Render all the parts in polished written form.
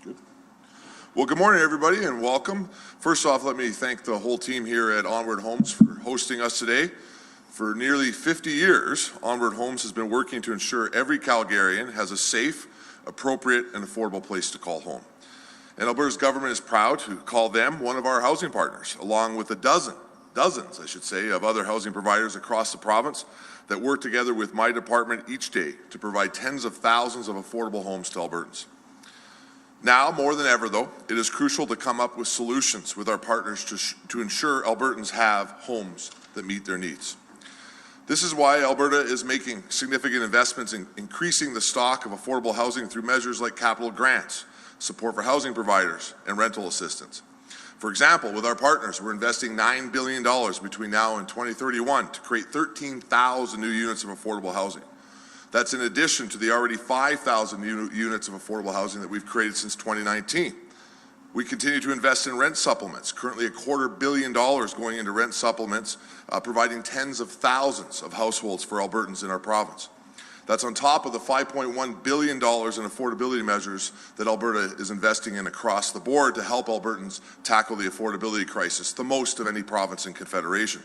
Good. Well, good morning, everybody, and welcome. First off, let me thank the whole team here at Onward Homes for hosting us today. For nearly 50 years, Onward Homes has been working to ensure every Calgarian has a safe, appropriate, and affordable place to call home. And Alberta's government is proud to call them one of our housing partners, along with dozens, I should say, of other housing providers across the province that work together with my department each day to provide tens of thousands of affordable homes to Albertans. Now, more than ever, though, it is crucial to come up with solutions with our partners to ensure Albertans have homes that meet their needs. This is why Alberta is making significant investments in increasing the stock of affordable housing through measures like capital grants, support for housing providers, and rental assistance. For example, with our partners, we're investing $9 billion between now and 2031 to create 13,000 new units of affordable housing. That's in addition to the already 5,000 units of affordable housing that we've created since 2019. We continue to invest in rent supplements, currently $250 million going into rent supplements, providing tens of thousands of households for Albertans in our province. That's on top of the $5.1 billion in affordability measures that Alberta is investing in across the board to help Albertans tackle the affordability crisis, the most of any province in Confederation.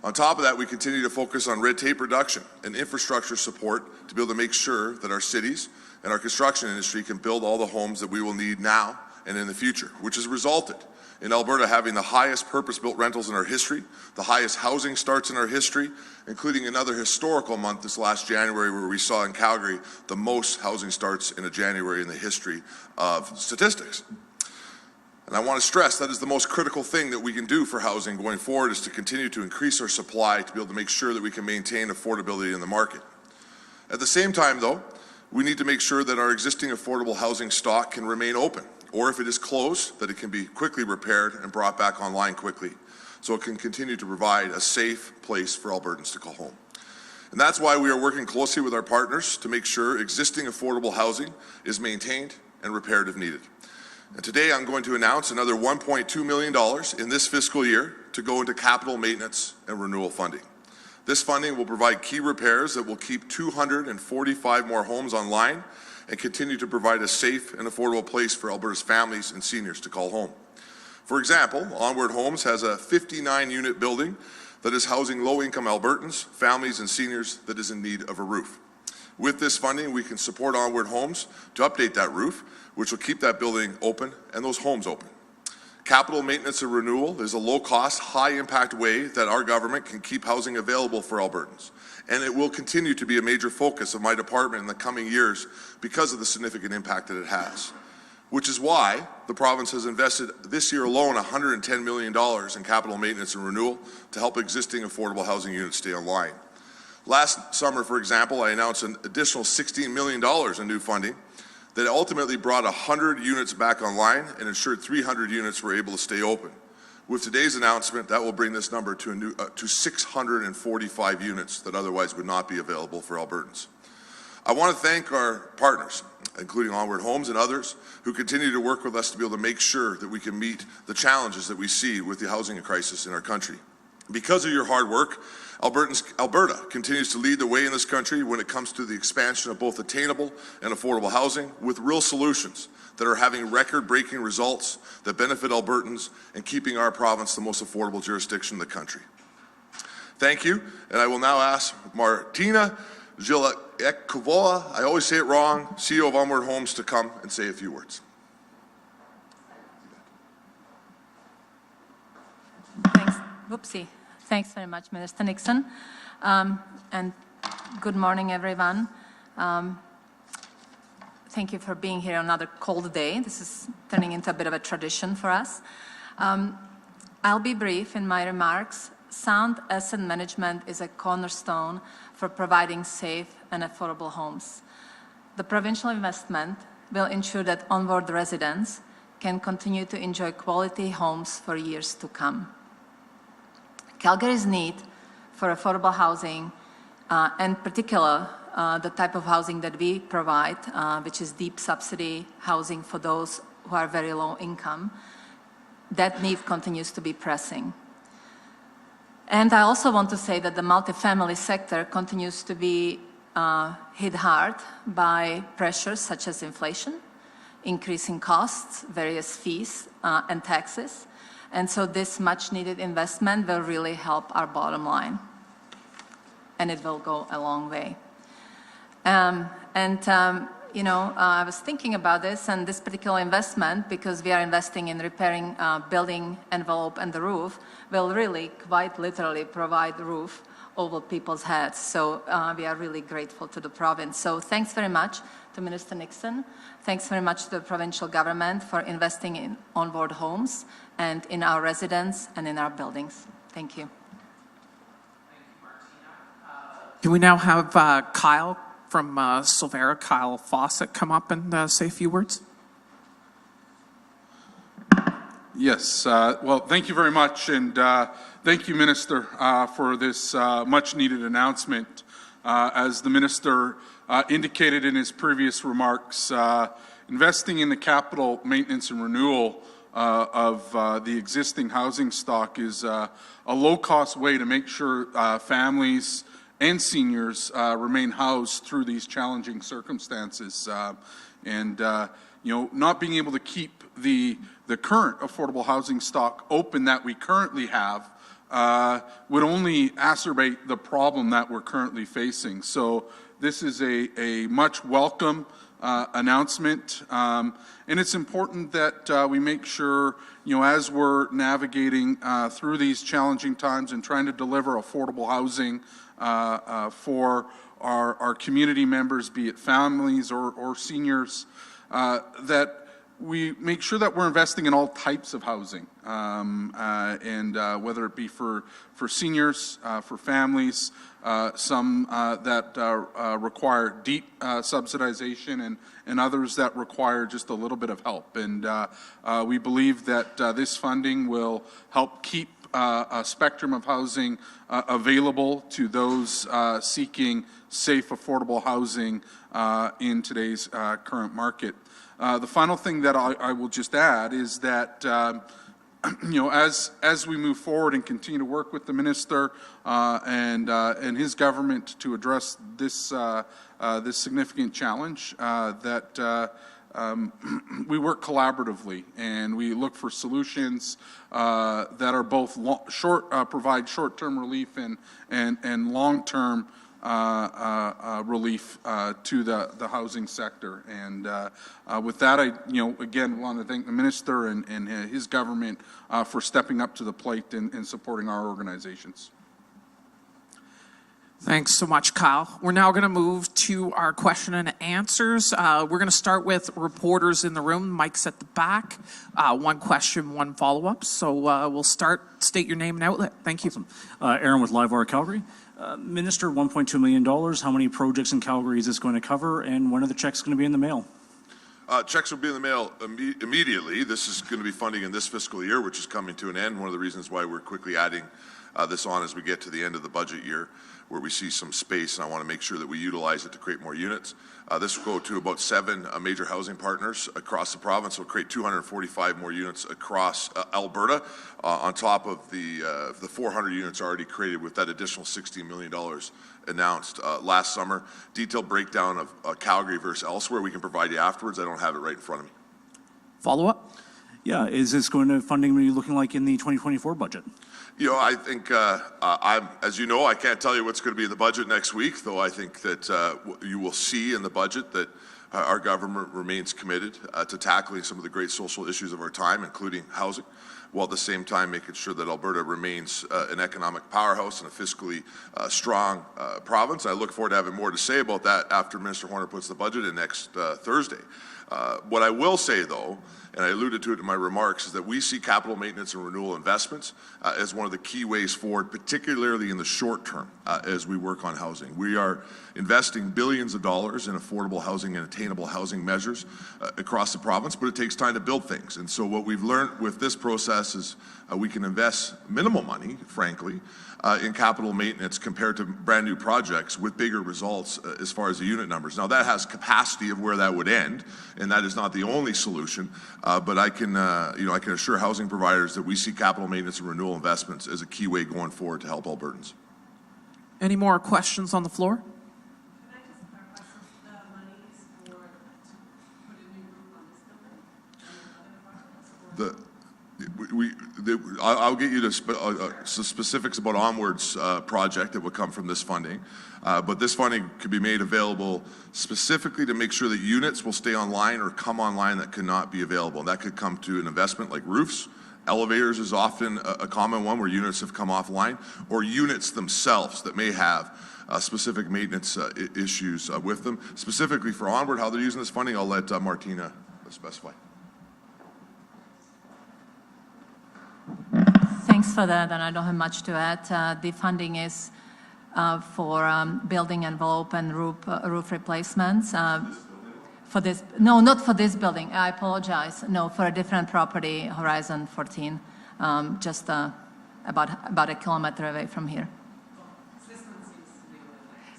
On top of that, we continue to focus on red tape reduction and infrastructure support to be able to make sure that our cities and our construction industry can build all the homes that we will need now and in the future, which has resulted in Alberta having the highest purpose-built rentals in our history, the highest housing starts in our history, including another historical month this last January where we saw in Calgary the most housing starts in a January in the history of statistics. And I want to stress that is the most critical thing that we can do for housing going forward is to continue to increase our supply to be able to make sure that we can maintain affordability in the market. At the same time, though, we need to make sure that our existing affordable housing stock can remain open, or if it is closed, that it can be quickly repaired and brought back online quickly so it can continue to provide a safe place for Albertans to call home. And that's why we are working closely with our partners to make sure existing affordable housing is maintained and repaired if needed. And today I'm going to announce another $1.2 million in this fiscal year to go into capital maintenance and renewal funding. This funding will provide key repairs that will keep 245 more homes online and continue to provide a safe and affordable place for Alberta's families and seniors to call home. For example, Onward Homes has a 59-unit building that is housing low-income Albertans, families and seniors that is in need of a roof. With this funding, we can support Onward Homes to update that roof, which will keep that building open and those homes open. Capital maintenance and renewal is a low-cost, high-impact way that our government can keep housing available for Albertans. And it will continue to be a major focus of my department in the coming years because of the significant impact that it has. Which is why the province has invested this year alone $110 million in capital maintenance and renewal to help existing affordable housing units stay online. Last summer, for example, I announced an additional $16 million in new funding that ultimately brought 100 units back online and ensured 300 units were able to stay open. With today's announcement, that will bring this number to 645 units that otherwise would not be available for Albertans. I want to thank our partners, including Onward Homes and others, who continue to work with us to be able to make sure that we can meet the challenges that we see with the housing crisis in our country. Because of your hard work, Alberta continues to lead the way in this country when it comes to the expansion of both attainable and affordable housing with real solutions that are having record-breaking results that benefit Albertans and keeping our province the most affordable jurisdiction in the country. Thank you, and I will now ask Martina Zill, I always say it wrong, CEO of Onward Homes, to come and say a few words. Thanks. Whoopsie. Thanks very much, Minister Nixon. And good morning, everyone. Thank you for being here on another cold day. This is turning into a bit of a tradition for us. I'll be brief in my remarks. Sound asset management is a cornerstone for providing safe and affordable homes. The provincial investment will ensure that Onward residents can continue to enjoy quality homes for years to come. Calgary's need for affordable housing, and particular the type of housing that we provide, which is deep subsidy housing for those who are very low income, that need continues to be pressing. And I also want to say that the multifamily sector continues to be hit hard by pressures such as inflation, increasing costs, various fees and taxes. And so this much needed investment will really help our bottom line. And it will go a long way. I was thinking about this and this particular investment, because we are investing in repairing building envelope and the roof, will really quite literally provide the roof over people's heads. So we are really grateful to the province. So thanks very much to Minister Nixon. Thanks very much to the provincial government for investing in onboard homes and in our residents and in our buildings. Thank you. Can we now have Kyle from Silvera, Kyle Fawcett, come up and say a few words? Yes, well, thank you very much, and thank you, Minister, for this much-needed announcement. As the Minister indicated in his previous remarks, investing in the capital maintenance and renewal of the existing housing stock is a low-cost way to make sure families and seniors remain housed through these challenging circumstances. Not being able to keep the current affordable housing stock open that we currently have would only exacerbate the problem that we're currently facing. So this is a much welcome announcement, and it's important that we make sure, as we're navigating through these challenging times and trying to deliver affordable housing for our community members, be it families or seniors, that we make sure that we're investing in all types of housing, and whether it be for seniors, for families, some that require deep subsidization, and others that require just a little bit of help. And we believe that this funding will help keep a spectrum of housing available to those seeking safe, affordable housing in today's current market. The final thing that I will just add is that as we move forward and continue to work with the minister and his government to address this this significant challenge, that we work collaboratively and we look for solutions that are both provide short-term relief and long-term relief to the housing sector. And with that, I again want to thank the minister and his government for stepping up to the plate and supporting our organizations. Thanks so much, Kyle. We're now going to move to our question and answers. We're going to start with reporters in the room. Mike's at the back. One question, one follow-up. So we'll start. State your name and outlet. Thank you. Awesome. Aaron with Livewire Calgary. Minister, $1.2 million. How many projects in Calgary is this going to cover, and when are the checks going to be in the mail? Checks will be in the mail immediately. This is going to be funding in this fiscal year, which is coming to an end. One of the reasons why we're quickly adding this on as we get to the end of the budget year, where we see some space, and I want to make sure that we utilize it to create more units. This will go to about 7 major housing partners across the province. We'll create 245 more units across Alberta, on top of the 400 units already created with that additional $60 million announced last summer. Detailed breakdown of Calgary versus elsewhere we can provide you afterwards. I don't have it right in front of me. Follow-up? Yeah, is this going to funding be looking like in the 2024 budget? I think, as you know, I can't tell you what's going to be in the budget next week, though I think that you will see in the budget that our government remains committed to tackling some of the great social issues of our time, including housing, while at the same time making sure that Alberta remains an economic powerhouse and a fiscally strong province. I look forward to having more to say about that after Minister Horner puts the budget in next Thursday. What I will say, though, and I alluded to it in my remarks, is that we see capital maintenance and renewal investments as one of the key ways forward, particularly in the short term as we work on housing. We are investing billions of dollars in affordable housing and attainable housing measures across the province, but it takes time to build things. And so what we've learned with this process is we can invest minimal money, frankly, in capital maintenance compared to brand new projects with bigger results as far as the unit numbers. Now that has capacity of where that would end, and that is not the only solution, but I can assure housing providers that we see capital maintenance and renewal investments as a key way going forward to help Albertans. Any more questions on the floor? Can I just clarify, so the money is for to put a new roof on this I'll get you to some specifics about Onward's project that would come from this funding, but this funding could be made available specifically to make sure that units will stay online or come online that could not be available. And that could come to an investment like roofs. Elevators is often a common one where units have come offline, or units themselves that may have specific maintenance issues with them. Specifically for Onward, how they're using this funding, I'll let Martina specify. Thanks for that, and I don't have much to add. The funding is for building envelope and roof replacements. For this, no, not for this building. I apologize. No, for a different property, Horizon 14, just about a kilometer away from here.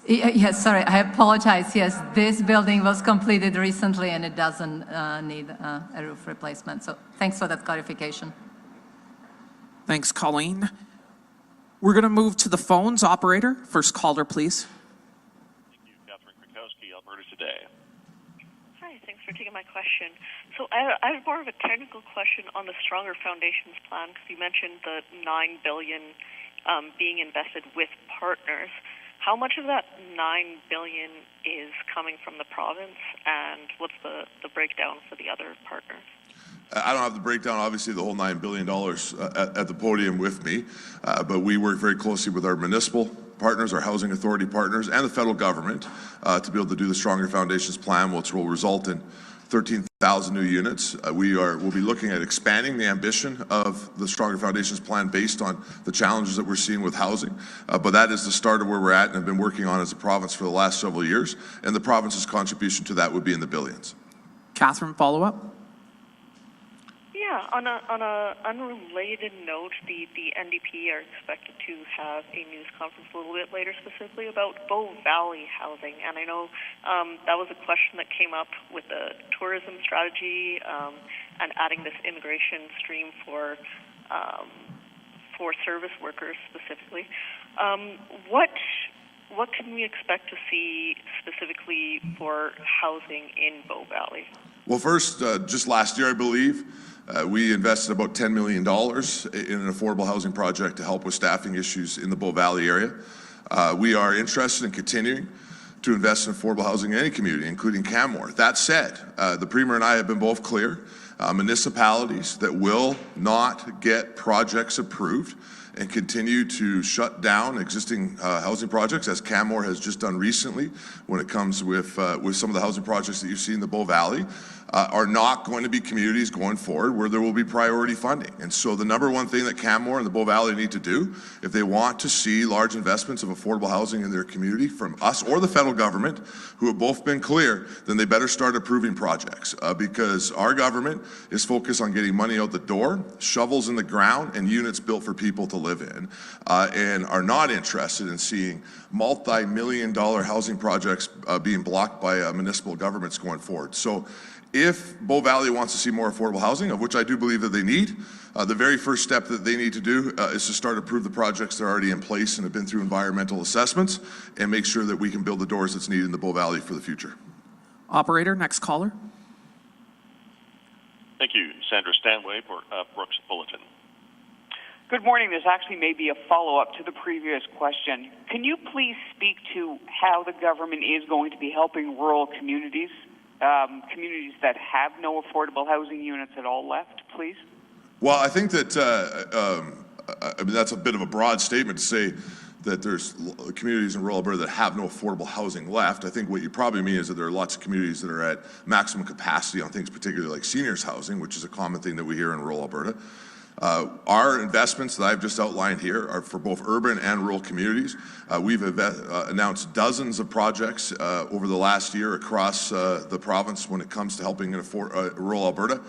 Yes, sorry, I apologize. Yes, this building was completed recently, and it doesn't need a roof replacement. So thanks for that clarification. Thanks, Colleen. We're going to move to the phones. Operator, first caller, please. Thank you, Catherine Krakowski, Alberta Today. Hi, thanks for taking my question. So I have more of a technical question on the Stronger Foundations plan, because you mentioned the $9 billion being invested with partners. How much of that $9 billion is coming from the province, and what's the breakdown for the other partners? I don't have the breakdown, obviously, the whole $9 billion at the podium with me, but we work very closely with our municipal partners, our housing authority partners, and the federal government to be able to do the Stronger Foundations plan, which will result in 13,000 new units. We'll be looking at expanding the ambition of the Stronger Foundations plan based on the challenges that we're seeing with housing. But that is the start of where we're at and have been working on as a province for the last several years. And the province's contribution to that would be in the billions. Catherine, follow-up? Yeah, on a unrelated note, the NDP are expected to have a news conference a little bit later specifically about Bow Valley housing. And I know that was a question that came up with the tourism strategy and adding this immigration stream for service workers specifically. What can we expect to see specifically for housing in Bow Valley? Well, first, just last year, I believe, we invested about $10 million in an affordable housing project to help with staffing issues in the Bow Valley area. We are interested in continuing to invest in affordable housing in any community, including Canmore. That said, the Premier and I have been both clear, municipalities that will not get projects approved and continue to shut down existing housing projects, as Canmore has just done recently when it comes with some of the housing projects that you see in the Bow Valley, are not going to be communities going forward where there will be priority funding. And so the number one thing that Canmore and the Bow Valley need to do, if they want to see large investments of affordable housing in their community from us or the federal government, who have both been clear, then they better start approving projects because our government is focused on getting money out the door, shovels in the ground, and units built for people to live in, and are not interested in seeing multi-million-dollar housing projects being blocked by municipal governments going forward. So if Bow Valley wants to see more affordable housing, of which I do believe that they need, the very first step that they need to do is to start approve the projects that are already in place and have been through environmental assessments and make sure that we can build the doors that's needed in the Bow Valley for the future. Operator, next caller. Thank you. Sandra Stanway, Brooks Bulletin. Good morning. This actually may be a follow-up to the previous question. Can you please speak to how the government is going to be helping rural communities, communities that have no affordable housing units at all left, please? Well, I think that I mean, that's a bit of a broad statement to say that there's communities in rural Alberta that have no affordable housing left. I think what you probably mean is that there are lots of communities that are at maximum capacity on things particularly like seniors housing, which is a common thing that we hear in rural Alberta. Our investments that I've just outlined here are for both urban and rural communities. We've announced dozens of projects over the last year across the province when it comes to helping in rural Alberta.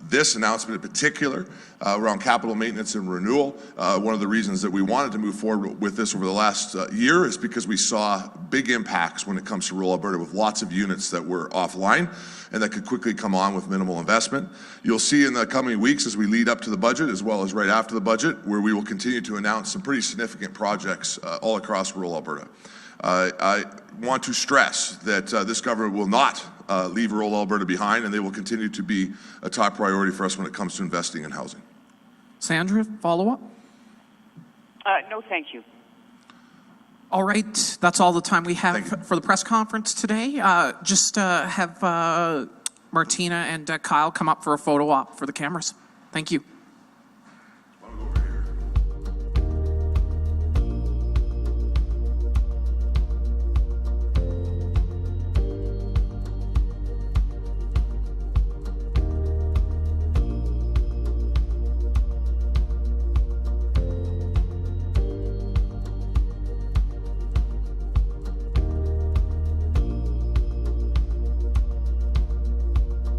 This announcement in particular around capital maintenance and renewal, one of the reasons that we wanted to move forward with this over the last year is because we saw big impacts when it comes to rural Alberta with lots of units that were offline and that could quickly come on with minimal investment. You'll see in the coming weeks as we lead up to the budget as well as right after the budget where we will continue to announce some pretty significant projects all across rural Alberta. I want to stress that this government will not leave rural Alberta behind, and they will continue to be a top priority for us when it comes to investing in housing. Sandra, follow-up? No, thank you. All right, that's all the time we have for the press conference today. Just have Martina and Kyle come up for a photo op for the cameras. Thank you.